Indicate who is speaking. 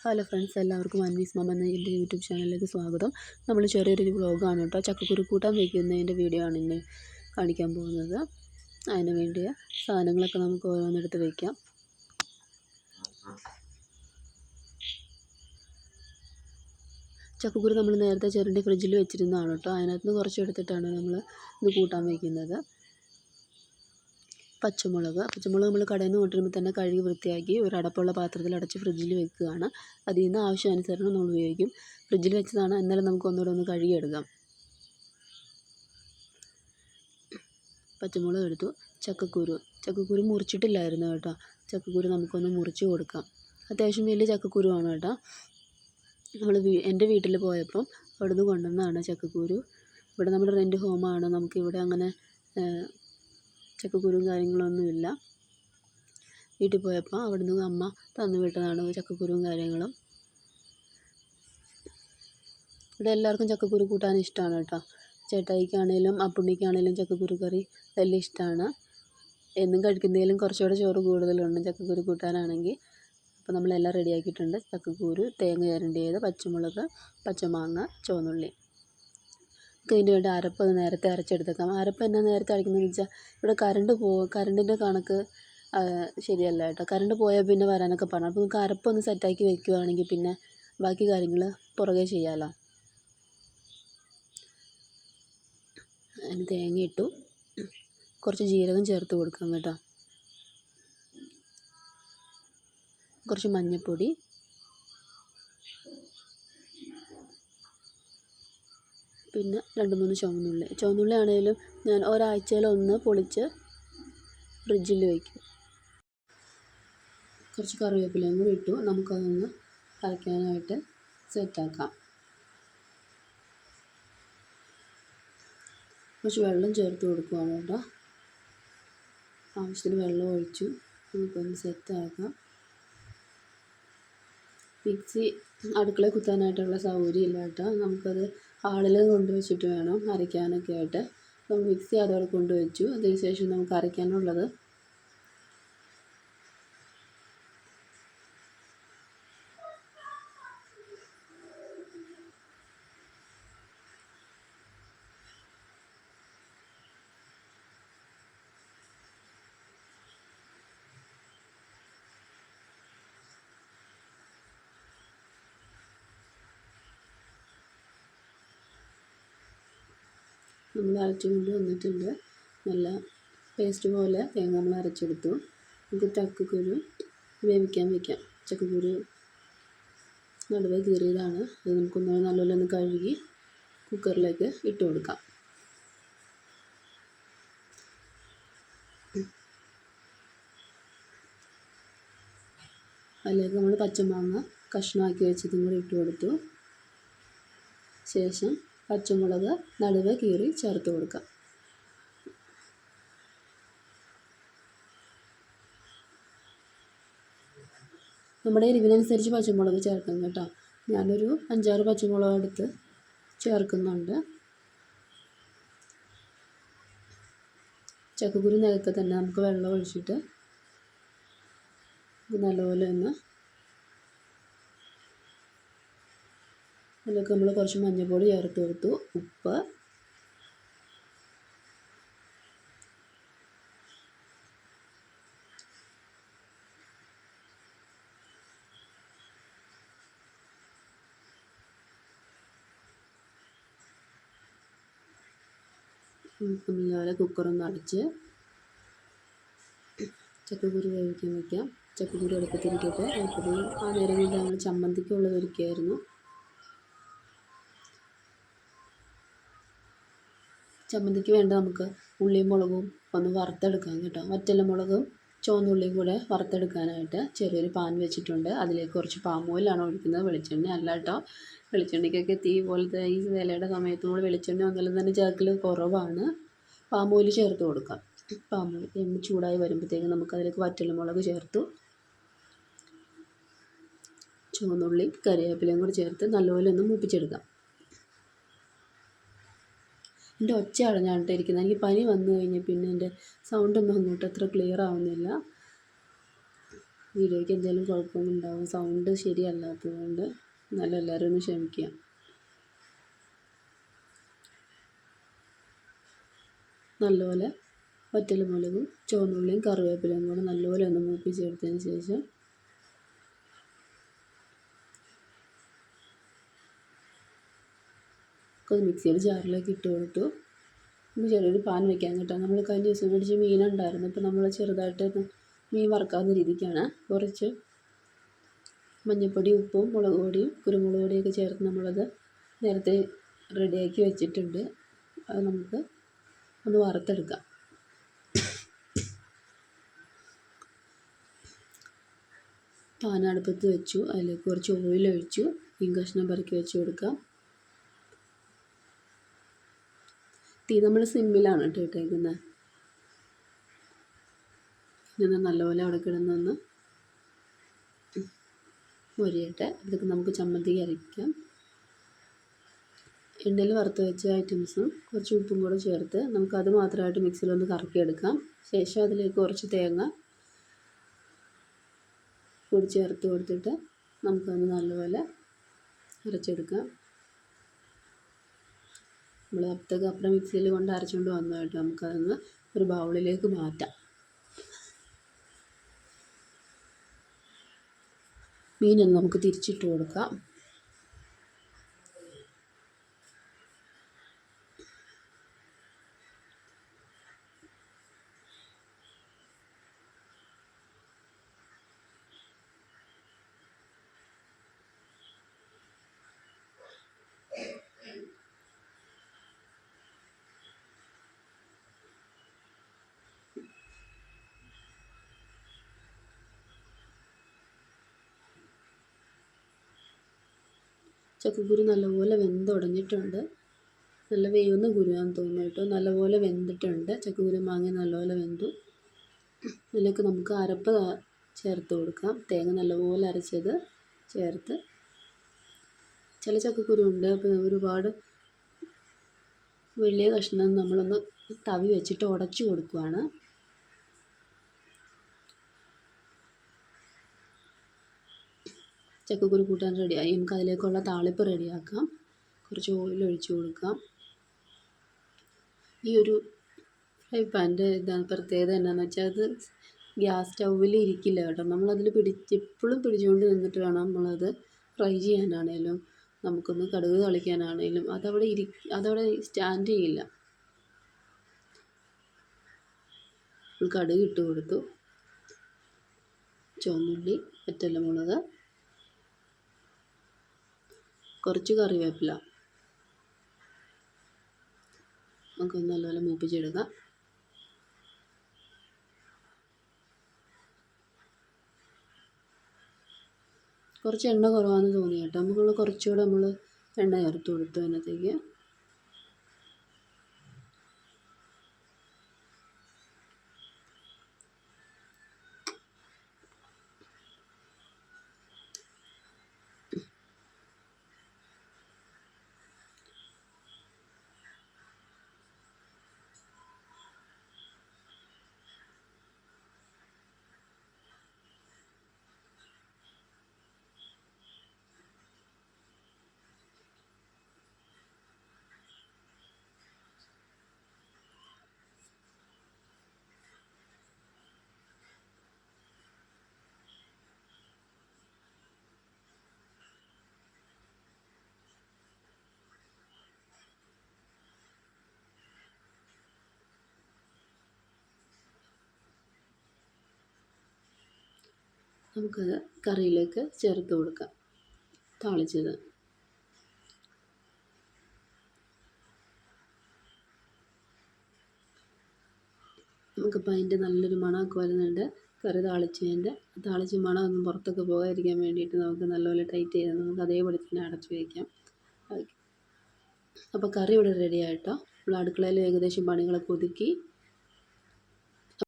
Speaker 1: Hello friends, എല്ലാവർക്കും അൻവീസ് മമ്മ എന്ന എൻ്റെ യൂട്യൂബ് ചാനലിലേക്ക് സ്വാഗതം. നമ്മൾ ചെറിയൊരു വ്ളോഗാണ് കേട്ടോ. ചക്കക്കുരു കൂട്ടാൻ വയ്ക്കുന്നതിൻ്റെ വീഡിയോ ആണ് ഇന്ന് കാണിക്കാൻ പോകുന്നത്. അതിന് വേണ്ടിയ സാധനങ്ങളൊക്കെ നമുക്ക് ഓരോന്നെടുത്ത് വയ്ക്കാം. ചക്കക്കുരു നമ്മൾ നേരത്തെ ചിരണ്ടി ഫ്രിഡ്ജിൽ വെച്ചിരുന്നതാണ് കേട്ടോ. അതിനകത്ത് നിന്ന് കുറച്ച് എടുത്തിട്ടാണ് നമ്മൾ ഇത് കൂട്ടാൻ വയ്ക്കുന്നത്. പച്ചമുളക് നമ്മൾ കടയിൽ നിന്ന് കൊണ്ടുവരുമ്പോൾ തന്നെ കഴുകി വൃത്തിയാക്കി ഒരു അടപ്പുള്ള പാത്രത്തിൽ അടച്ച് ഫ്രിഡ്ജിൽ വെക്കുകയാണ്. അതിൽ നിന്ന് ആവശ്യാനുസരണം നമ്മൾ ഉപയോഗിക്കും. ഫ്രിഡ്ജിൽ വെച്ചതാണ്, എന്നാലും നമുക്ക് ഒന്നുകൂടെ കഴുകിയെടുക്കാം. പച്ചമുളക് എടുത്തു. ചക്കക്കുരു മുറിച്ചിട്ടില്ലായിരുന്നു കേട്ടോ. ചക്കക്കുരു നമുക്കൊന്ന് മുറിച്ച് കൊടുക്കാം. അത്യാവശ്യം വലിയ ചക്കക്കുരുവാണ് കേട്ടോ. എൻ്റെ വീട്ടിൽ പോയപ്പം അവിടെ നിന്ന് കൊണ്ടുവന്നതാണ് ചക്കക്കുരു. ഇവിടെ നമ്മുടെ റെൻറ്റ് ഹോമാണ്. നമുക്കിവിടെ അങ്ങനെ ചക്കക്കുരുവും കാര്യങ്ങളൊന്നുമില്ല. വീട്ടിൽ പോയപ്പോൾ അവിടെ നിന്ന് അമ്മ തന്നു വിട്ടതാണ് ചക്കക്കുരുവും കാര്യങ്ങളും. ഇവിടെ എല്ലാവർക്കും ചക്കക്കുരു കൂട്ടാൻ ഇഷ്ടമാണ് കേട്ടോ. ചേട്ടായിക്കാണേലും അപ്പുണ്ണിക്കാണേലും ചക്കക്കുരു കറി വലിയ ഇഷ്ടമാണ്. എന്നും കഴിക്കുന്നതിലും കുറച്ചുകൂടെ ചോറ് കൂടുതലുണ്ട് ചക്കക്കുരു കൂട്ടാനാണെങ്കിൽ. അപ്പോൾ നമ്മളെല്ലാം റെഡിയാക്കിയിട്ടുണ്ട്. ചക്കക്കുരു, തേങ്ങ ചിരണ്ടിയത്, പച്ചമുളക്, പച്ചമാങ്ങ, ചുവന്നുള്ളി. ഇതിന് വേണ്ടി അരപ്പ് നേരത്തെ അരച്ചെടുത്തേക്കാം. അരപ്പ് എന്നാ നേരത്തെ അരയ്ക്കുന്നതെന്ന് വെച്ചാൽ ഇവിടെ കറണ്ടിൻ്റെ കണക്ക് ശരിയല്ല കേട്ടോ. കറണ്ട് പോയാൽ പിന്നെ വരാനൊക്കെ പറഞ്ഞു. അപ്പോൾ നമുക്ക് അരപ്പൊന്ന് സെറ്റാക്കി വെക്കുകയാണെങ്കിൽ പിന്നെ ബാക്കി കാര്യങ്ങൾ പുറകെ ചെയ്യാമല്ലോ. അതിന് തേങ്ങ ഇട്ടു. കുറച്ച് ജീരകം ചേർത്ത് കൊടുക്കാം കേട്ടോ. കുറച്ച് മഞ്ഞൾപ്പൊടി, പിന്നെ 2-3 ചുവന്നുള്ളി ആണെങ്കിലും ഞാൻ ഒരാഴ്ചയിലൊന്ന് പൊളിച്ച് ഫ്രിഡ്ജിൽ വയ്ക്കും. കുറച്ച് കറിവേപ്പിലയും കൂടി ഇട്ടു. നമുക്കതൊന്ന് അരയ്ക്കാനായിട്ട് സെറ്റാക്കാം. കുറച്ച് വെള്ളം ചേർത്ത് കൊടുക്കുകയാണ് കേട്ടോ. ആവശ്യത്തിന് വെള്ളം ഒഴിച്ചു നമുക്കൊന്ന് സെറ്റാക്കാം. മിക്സി അടുക്കളയിൽ കുത്താനായിട്ടുള്ള സൗകര്യം ഇല്ല കേട്ടോ. നമുക്കത് ഹാളിൽ കൊണ്ടുവച്ചിട്ട് വേണം അരയ്ക്കാനൊക്കെ ആയിട്ട്. അപ്പോൾ മിക്സി അതോടെ കൊണ്ടുവച്ചു. അതിനുശേഷം നമുക്ക് അരയ്ക്കാനുള്ളത് നമ്മൾ അരച്ചു കൊണ്ട് വന്നിട്ടുണ്ട്. നല്ല പേസ്റ്റ് പോലെ തേങ്ങ നമ്മൾ അരച്ചെടുത്തു. നമുക്ക് ചക്കക്കുരു വേവിക്കാൻ വയ്ക്കാം. ചക്കക്കുരു നടുവേ കീറിയതാണ്. അത് നമുക്കൊന്ന് നല്ലപോലെ ഒന്ന് കഴുകി കുക്കറിലേക്ക് ഇട്ട് കൊടുക്കാം. അതിലേക്ക് നമ്മൾ പച്ചമാങ്ങ കഷ്ണമാക്കി വെച്ചതും കൂടി ഇട്ട് കൊടുത്തു. ശേഷം പച്ചമുളക് നടുവേ കീറി ചേർത്ത് കൊടുക്കാം. നമ്മുടെ എരിവിനനുസരിച്ച് പച്ചമുളക് ചേർക്കാം കേട്ടോ. ഞാനൊരു 5-6 പച്ചമുളക് എടുത്ത് ചേർക്കുന്നുണ്ട്. ചക്കക്കുരു നേരത്തെ തന്നെ നമുക്ക് വെള്ളം ഒഴിച്ചിട്ട് നല്ലപോലെ ഒന്ന് അതിലേക്ക് നമ്മൾ കുറച്ച് മഞ്ഞൾപ്പൊടി ചേർത്ത് കൊടുത്തു. ഉപ്പ്, നല്ലപോലെ കുക്കറൊന്ന് അടച്ച് ചക്കക്കുരു വേവിക്കാൻ വയ്ക്കാം. ചക്കക്കുരു അടുപ്പത്തിരിക്കട്ടെ. അപ്പോൾ ആ നേരം കൊണ്ട് ഞങ്ങൾ ചമ്മന്തിക്കുള്ളത് ഒരുക്കിയായിരുന്നു. ചമ്മന്തിക്ക് വേണ്ട നമുക്ക് ഉള്ളിയും മുളകും ഒന്ന് വറുത്തെടുക്കാം കേട്ടോ. വറ്റൽമുളകും ചുവന്നുള്ളിയും കൂടെ വറുത്തെടുക്കാനായിട്ട് ചെറിയൊരു പാൻ വെച്ചിട്ടുണ്ട്. അതിലേക്ക് കുറച്ച് പാം ഓയിലാണ് ഒഴിക്കുന്നത്, വെളിച്ചെണ്ണ അല്ല കേട്ടോ. വെളിച്ചെണ്ണയ്ക്കൊക്കെ തീ പോലത്തെ ഈ വിലയുടെ സമയത്ത് നമ്മൾ വെളിച്ചെണ്ണ ഒന്നെല്ലാം തന്നെ ചേർക്കൽ കുറവാണ്. പാം ഓയിൽ ചേർത്ത് കൊടുക്കാം. പാം ഓയിൽ എണ്ണ ചൂടായി വരുമ്പോഴത്തേക്കും നമുക്കതിലേക്ക് വറ്റൽമുളക് ചേർത്തു. ചുവന്നുള്ളി കറിവേപ്പിലയും കൂടി ചേർത്ത് നല്ലപോലെ ഒന്ന് മൂപ്പിച്ചെടുക്കാം. എൻ്റെ ഒച്ച അടഞ്ഞാണ് ഇരിക്കുന്നത്. എനിക്ക് പനി വന്നു കഴിഞ്ഞാൽ പിന്നെ എൻ്റെ സൗണ്ടൊന്നും അങ്ങോട്ട് അത്ര ക്ലിയർ ആവുന്നില്ല. വീഡിയോയ്ക്ക് എന്തെങ്കിലും കുഴപ്പങ്ങളുണ്ടാവും, സൗണ്ട് ശരിയല്ലാത്തതുകൊണ്ട് എന്നാലും എല്ലാവരും ഒന്ന് ക്ഷമിക്കുക. നല്ലപോലെ വറ്റൽമുളകും ചുവന്നുള്ളിയും കറിവേപ്പിലയും കൂടെ നല്ലപോലെ ഒന്ന് മൂപ്പിച്ചെടുത്തതിന് ശേഷം അത് മിക്സിയുടെ ജാറിലേക്ക് ഇട്ട് കൊടുത്തു. ചെറിയൊരു പാൻ വെക്കാൻ കേട്ടോ. നമ്മൾ കഴിഞ്ഞ ദിവസം മേടിച്ച മീനുണ്ടായിരുന്നു. അപ്പോൾ നമ്മൾ ചെറുതായിട്ട് മീൻ വറുക്കാവുന്ന രീതിക്കാണ് കുറച്ച് മഞ്ഞൾപ്പൊടി, ഉപ്പും മുളക് പൊടിയും കുരുമുളക് പൊടിയൊക്കെ ചേർത്ത് നമ്മളത് നേരത്തെ റെഡിയാക്കി വെച്ചിട്ടുണ്ട്. അത് നമുക്ക് ഒന്ന് വറുത്തെടുക്കാം. പാൻ അടുപ്പത്ത് വെച്ചു. അതിലേക്ക് കുറച്ച് ഓയിൽ ഒഴിച്ചു. മീൻ കഷ്ണം പെറുക്കി വെച്ച് കൊടുക്കാം. തീ നമ്മൾ സിമ്മിലാണ് ഇട്ടേക്കുന്നത്. ഇങ്ങനെ നല്ലപോലെ അവിടെ കിടന്നൊന്ന് മൊരിയട്ടെ. ഇതൊക്കെ നമുക്ക് ചമ്മന്തിക്ക് അരയ്ക്കാം. എണ്ണയിൽ വറുത്ത് വെച്ച ഐറ്റംസും കുറച്ച് ഉപ്പും കൂടെ ചേർത്ത് നമുക്കത് മാത്രമായിട്ട് മിക്സിയിലൊന്ന് കറക്കിയെടുക്കാം. ശേഷം അതിലേക്ക് കുറച്ച് തേങ്ങ കൂടി ചേർത്ത് കൊടുത്തിട്ട് നമുക്കത് നല്ലപോലെ അരച്ചെടുക്കാം. നമ്മൾ അപ്പുറം മിക്സിയിൽ കൊണ്ട് അരച്ചുകൊണ്ട് വന്നതായിട്ട് നമുക്കതൊന്ന് ഒരു ബൗളിലേക്ക് മാറ്റാം. മീനൊന്ന് നമുക്ക് തിരിച്ചിട്ട് കൊടുക്കാം. ചക്കക്കുരു നല്ലപോലെ വെന്തുടഞ്ഞിട്ടുണ്ട്. നല്ല വേവുന്ന കുരുവാന്ന് തോന്നുന്നു കേട്ടോ. നല്ലപോലെ വെന്തിട്ടുണ്ട്. ചക്കക്കുരു മാങ്ങ നല്ലപോലെ വെന്തു. ഇതിലേക്ക് നമുക്ക് അരപ്പ് ചേർത്ത് കൊടുക്കാം. തേങ്ങ നല്ലപോലെ അരച്ചത് ചേർത്ത്. ചില ചക്കക്കുരു ഉണ്ട് അപ്പോൾ ഒരുപാട് വലിയ കഷ്ണം നമ്മളൊന്ന് തവി വെച്ചിട്ട് ഉടച്ചു കൊടുക്കുകയാണ്. ചക്കക്കുരു കൂട്ടാൻ റെഡിയായി. നമുക്ക് അതിലേക്കുള്ള താളിപ്പ് റെഡിയാക്കാം. കുറച്ച് ഓയിൽ ഒഴിച്ച് കൊടുക്കാം. ഈ ഒരു ഫ്രൈ പാൻ്റെ പ്രത്യേകത എന്താണെന്ന് വെച്ചാൽ അത് ഗ്യാസ് സ്റ്റൗവിൽ ഇരിക്കില്ല കേട്ടോ. നമ്മളതിൽ എപ്പോഴും പിടിച്ചുകൊണ്ട് നിന്നിട്ട് വേണം നമ്മളത് ഫ്രൈ ചെയ്യാനാണേലും നമുക്കൊന്ന് കടുക് കളിക്കാനാണേലും അതവിടെ സ്റ്റാൻഡ് ചെയ്യില്ല. കടുക് ഇട്ട് കൊടുത്തു. ചുവന്നുള്ളി, വറ്റൽമുളക്, കുറച്ച് കറിവേപ്പില നമുക്കൊന്ന് നല്ലപോലെ മൂപ്പിച്ചെടുക്കാം. കുറച്ച് എണ്ണ കുറവാണെന്ന് തോന്നി കേട്ടോ. നമുക്കുള്ള കുറച്ചുകൂടെ നമ്മൾ എണ്ണ ചേർത്ത് കൊടുത്തു അതിനകത്തേക്ക്. നമുക്കത് കറിയിലേക്ക് ചേർത്ത് കൊടുക്കാം. താളിച്ചത് നമുക്കിപ്പോൾ അതിൻ്റെ നല്ലൊരു മണമൊക്കെ വരുന്നുണ്ട്. കറി താളിച്ച മണം ഒന്നും പുറത്തൊക്കെ പോകാതിരിക്കാൻ വേണ്ടിയിട്ട് നമുക്ക് നല്ലപോലെ ടൈറ്റ് ചെയ്ത് നമുക്ക് അതേപോലെ തന്നെ അടച്ച് വയ്ക്കാം. അപ്പോൾ കറി ഇവിടെ റെഡി ആയിട്ടോ. നമ്മൾ അടുക്കളയിൽ ഏകദേശം പണികളൊക്കെ ഒതുക്കി